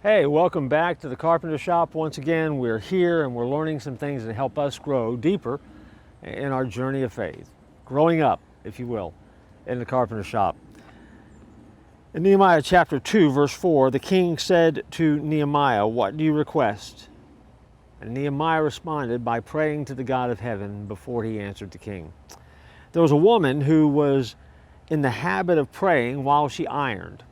Hey, welcome back to the Carpenter Shop. Once again, we're here and we're learning some things that help us grow deeper in our journey of faith. Growing up, if you will, in the Carpenter Shop. In Nehemiah chapter 2, verse 4, the king said to Nehemiah, "What do you request?" And Nehemiah responded by praying to the God of heaven before he answered the king. There was a woman who was in the habit of praying while she ironed.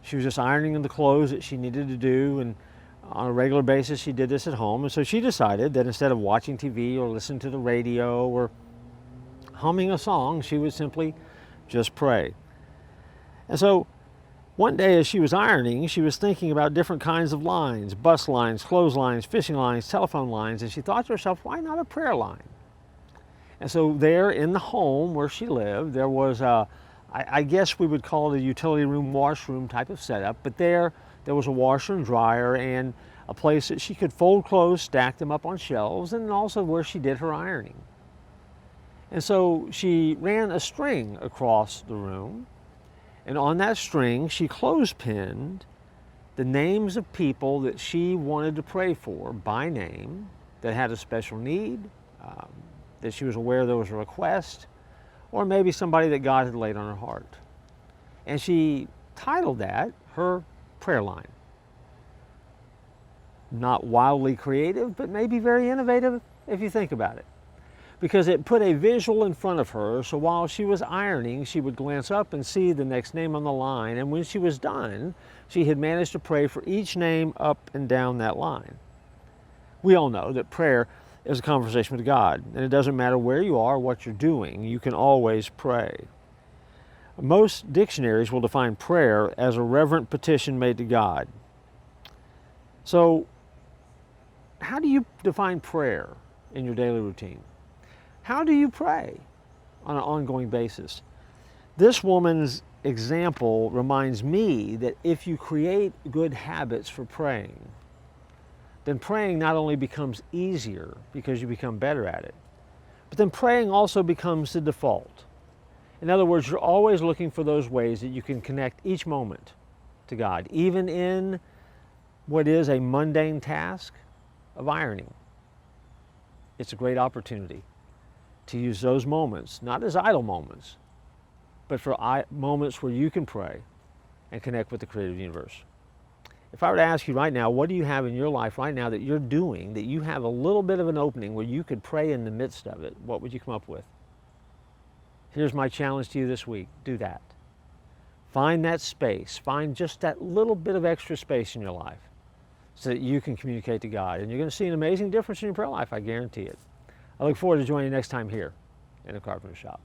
She was just ironing the clothes that she needed to do, and on a regular basis she did this at home. And so she decided that instead of watching TV or listening to the radio or humming a song, she would simply just pray. And so one day as she was ironing, she was thinking about different kinds of lines: bus lines, clotheslines, fishing lines, telephone lines, and she thought to herself, why not a prayer line? And so there in the home where she lived, there was I guess we would call it a utility room, washroom type of setup, but there was a washer and dryer and a place that she could fold clothes, stack them up on shelves, and also where she did her ironing. And so she ran a string across the room, and on that string she clothespinned the names of people that she wanted to pray for by name, that had a special need, that she was aware there was a request, or maybe somebody that God had laid on her heart. And she titled that her prayer line. Not wildly creative, but maybe very innovative if you think about it. Because it put a visual in front of her, so while she was ironing, she would glance up and see the next name on the line, and when she was done, she had managed to pray for each name up and down that line. We all know that prayer is a conversation with God, and it doesn't matter where you are, what you're doing, you can always pray. Most dictionaries will define prayer as a reverent petition made to God. So, how do you define prayer in your daily routine? How do you pray on an ongoing basis? This woman's example reminds me that if you create good habits for praying, then praying not only becomes easier because you become better at it, but then praying also becomes the default. In other words, you're always looking for those ways that you can connect each moment to God, even in what is a mundane task of ironing. It's a great opportunity to use those moments, not as idle moments, but for moments where you can pray and connect with the creative universe. If I were to ask you right now, what do you have in your life right now that you're doing, that you have a little bit of an opening where you could pray in the midst of it, what would you come up with? Here's my challenge to you this week. Do that. Find that space. Find just that little bit of extra space in your life so that you can communicate to God. And you're going to see an amazing difference in your prayer life, I guarantee it. I look forward to joining you next time here in the Carpenter Shop.